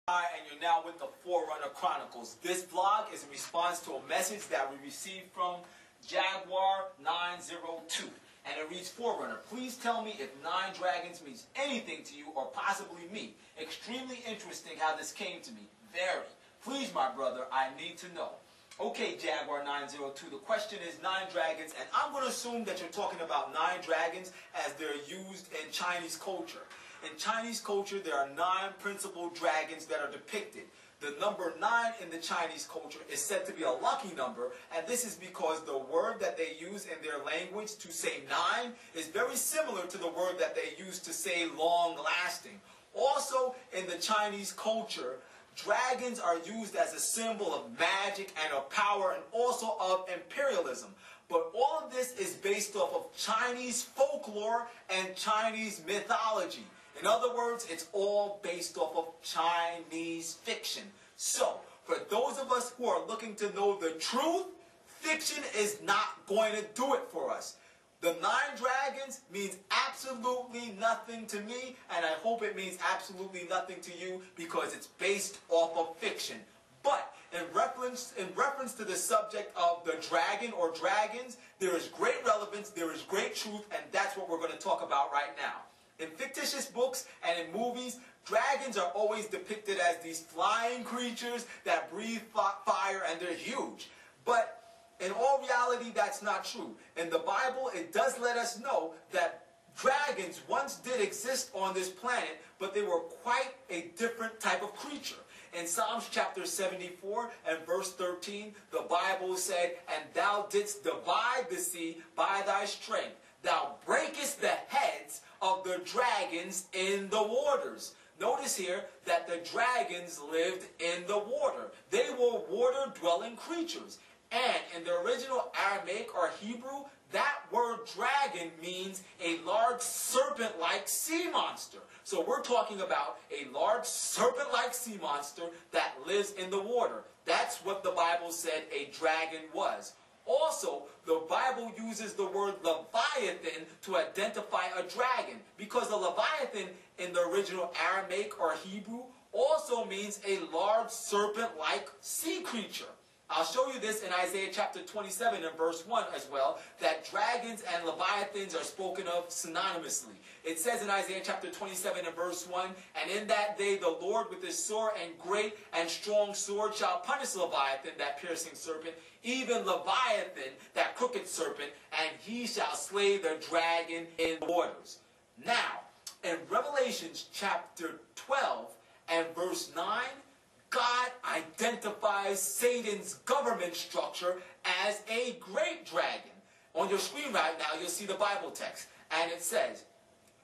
Hi, and you're now with the Forerunner Chronicles. This vlog is in response to a message that we received from Jaguar 902. And it reads, Forerunner, please tell me if 9 dragons means anything to you or possibly me. Extremely interesting how this came to me. Very. Please, my brother, I need to know. Okay, Jaguar 902, the question is 9 dragons, and I'm going to assume that you're talking about 9 dragons as they're used in Chinese culture. In Chinese culture, there are 9 principal dragons that are depicted. The number 9 in the Chinese culture is said to be a lucky number, and this is because the word that they use in their language to say 9 is very similar to the word that they use to say long-lasting. Also, in the Chinese culture, dragons are used as a symbol of magic and of power and also of imperialism. But all of this is based off of Chinese folklore and Chinese mythology. In other words, it's all based off of Chinese fiction. So, for those of us who are looking to know the truth, fiction is not going to do it for us. The 9 dragons means absolutely nothing to me, and I hope it means absolutely nothing to you because it's based off of fiction. But in reference to the subject of the dragon or dragons, there is great relevance, there is great truth, and that's what we're going to talk about right now. In fictitious books and in movies, dragons are always depicted as these flying creatures that breathe fire, and they're huge. But in all reality, that's not true. In the Bible, it does let us know that dragons once did exist on this planet, but they were quite a different type of creature. In Psalms chapter 74 and verse 13, the Bible said, "And thou didst divide the sea by thy strength. Thou breakest the heads of the dragons in the waters." Notice here that the dragons lived in the water. They were water-dwelling creatures. And in the original Aramaic or Hebrew, that word dragon means a large serpent-like sea monster. So we're talking about a large serpent-like sea monster that lives in the water. That's what the Bible said a dragon was. Also, the Bible uses the word Leviathan to identify a dragon, because the Leviathan in the original Aramaic or Hebrew also means a large serpent-like sea creature. I'll show you this in Isaiah chapter 27 and verse 1 as well, that dragons and leviathans are spoken of synonymously. It says in Isaiah chapter 27 and verse 1, "And in that day the Lord with his sore and great and strong sword shall punish Leviathan, that piercing serpent, even Leviathan, that crooked serpent, and he shall slay the dragon in the waters." Now, in Revelation chapter 12 and verse 9, God identifies Satan's government structure as a great dragon. On your screen right now, you'll see the Bible text. And it says,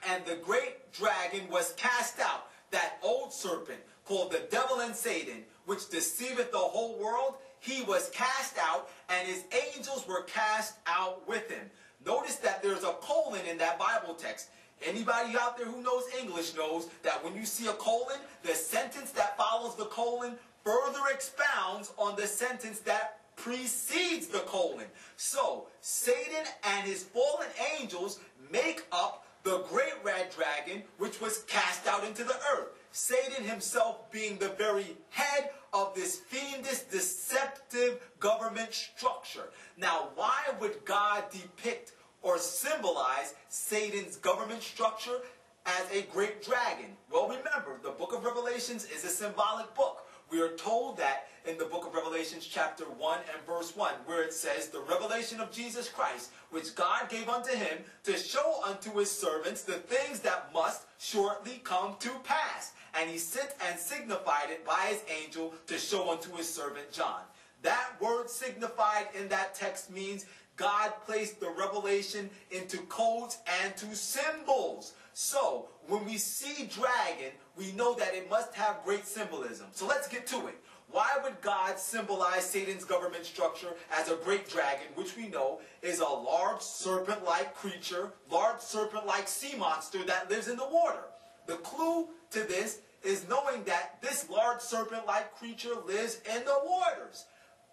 "And the great dragon was cast out, that old serpent, called the devil and Satan, which deceiveth the whole world. He was cast out, and his angels were cast out with him." Notice that there's a colon in that Bible text. Anybody out there who knows English knows that when you see a colon, the sentence that follows the colon further expounds on the sentence that precedes the colon. So, Satan and his fallen angels make up the great red dragon, which was cast out into the earth. Satan himself being the very head of this fiendish, deceptive government structure. Now, why would God depict or symbolize Satan's government structure as a great dragon? Well, remember, the book of Revelations is a symbolic book. We are told that in the book of Revelations chapter 1 and verse 1, where it says, "The revelation of Jesus Christ, which God gave unto him to show unto his servants the things that must shortly come to pass. And he sent and signified it by his angel to show unto his servant John." That word signified in that text means God placed the revelation into codes and to symbols. So, when we see dragon, we know that it must have great symbolism. So let's get to it. Why would God symbolize Satan's government structure as a great dragon, which we know is a large serpent-like creature, large serpent-like sea monster that lives in the water? The clue to this is knowing that this large serpent-like creature lives in the waters.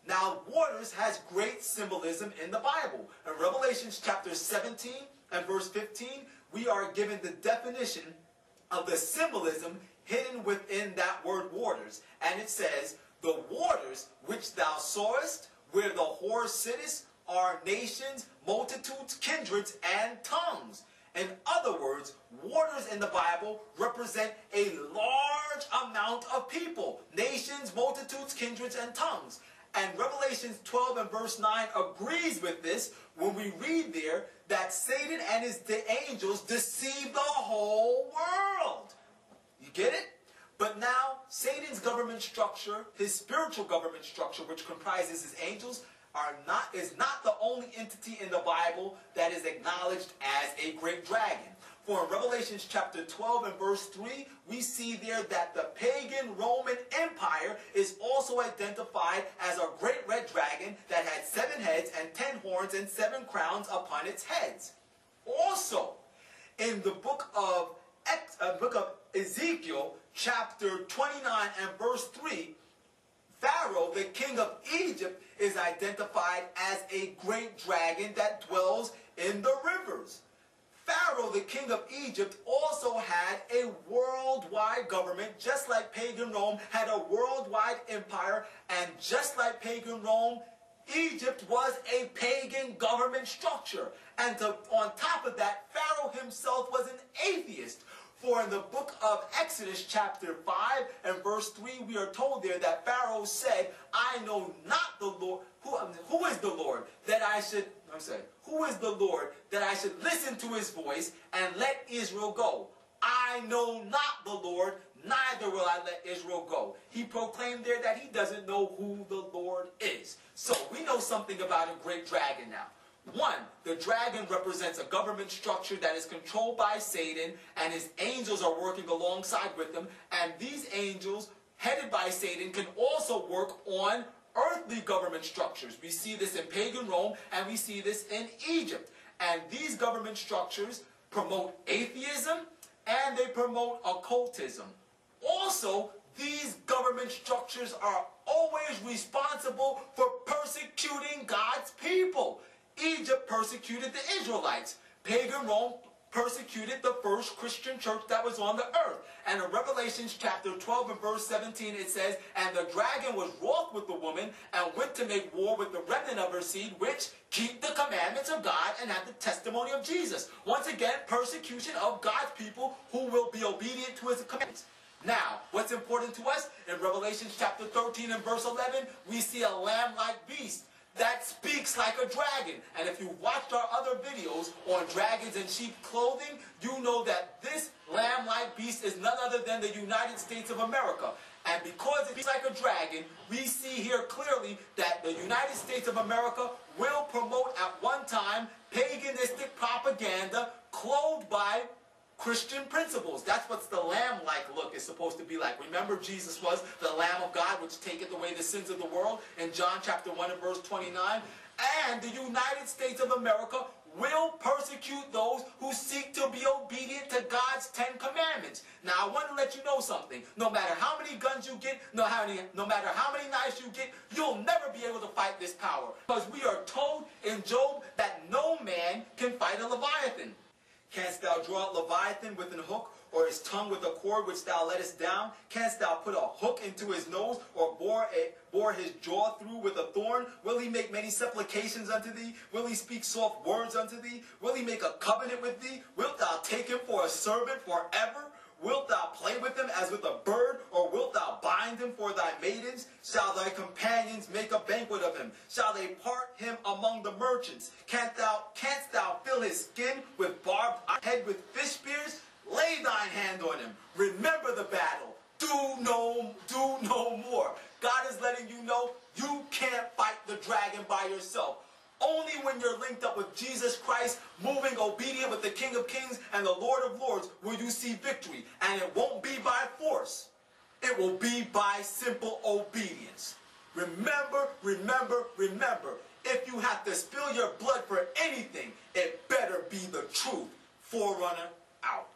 Now, waters has great symbolism in the Bible. In Revelation chapter 17 and verse 15, we are given the definition of the symbolism hidden within that word waters. And it says, the waters which thou sawest, where the whore sittest, are nations, multitudes, kindreds, and tongues. In other words, waters in the Bible represent a large amount of people, nations, multitudes, kindreds, and tongues. And Revelation 12 and verse 9 agrees with this when we read there that Satan and his angels deceive the whole world. You get it? But now, Satan's government structure, his spiritual government structure, which comprises his angels, is not the only entity in the Bible that is acknowledged as a great dragon. For in Revelation chapter 12 and verse 3, we see there that the pagan Roman Empire is also identified as a great red dragon that had 7 heads and 10 horns and 7 crowns upon its heads. Also, in the book of Ezekiel, chapter 29 and verse 3, Pharaoh, the king of Egypt, is identified as a great dragon that dwells in the rivers. Pharaoh, the king of Egypt, also had a worldwide government, just like pagan Rome had a worldwide empire, and just like pagan Rome, Egypt was a pagan government structure. And on top of that, Pharaoh himself was an atheist. For in the book of Exodus chapter 5 and verse 3, we are told there that Pharaoh said, I know not the Lord. Who is the Lord that I should, who is the Lord that I should listen to his voice and let Israel go? I know not the Lord, neither will I let Israel go. He proclaimed there that he doesn't know who the Lord is. So we know something about a great dragon now. 1, the dragon represents a government structure that is controlled by Satan, and his angels are working alongside with him. And these angels, headed by Satan, can also work on earthly government structures. We see this in pagan Rome, and we see this in Egypt. And these government structures promote atheism, and they promote occultism. Also, these government structures are always responsible for persecuting God's people. Egypt persecuted the Israelites. Pagan Rome persecuted the first Christian church that was on the earth. And in Revelation chapter 12 and verse 17 it says, and the dragon was wroth with the woman and went to make war with the remnant of her seed, which keep the commandments of God and have the testimony of Jesus. Once again, persecution of God's people who will be obedient to his commandments. Now, what's important to us? In Revelation chapter 13 and verse 11, we see a lamb-like beast that speaks like a dragon. And if you watched our other videos on dragons and sheep clothing, you know that this lamb-like beast is none other than the United States of America. And because it speaks like a dragon, we see here clearly that the United States of America will promote at one time paganistic propaganda clothed by Christian principles. That's what the lamb-like look is supposed to be like. Remember, Jesus was the Lamb of God, which taketh away the sins of the world, in John chapter 1 and verse 29. And the United States of America will persecute those who seek to be obedient to God's 10 commandments. Now, I want to let you know something. No matter how many guns you get, no matter how many knives you get, you'll never be able to fight this power. Because we are told in Job that no man can fight a Leviathan. Canst thou draw Leviathan with an hook, or his tongue with a cord which thou lettest down? Canst thou put a hook into his nose, or bore his jaw through with a thorn? Will he make many supplications unto thee? Will he speak soft words unto thee? Will he make a covenant with thee? Wilt thou take him for a servant forever? Wilt thou play with him as with a bird, or wilt thou bind him for thy maidens? Shall thy companions make a banquet of him? Shall they part him among the merchants? Canst thou fill his skin with barbed head with fish spears? Lay thine hand on him. Remember the battle. Do no more. God is letting you know you can't fight the dragon by yourself. Only when you're linked up with Jesus Christ, moving obedient with the King of Kings and the Lord of Lords, will you see victory. And it won't be by force. It will be by simple obedience. Remember, remember, remember. If you have to spill your blood for anything, it better be the truth. Forerunner out.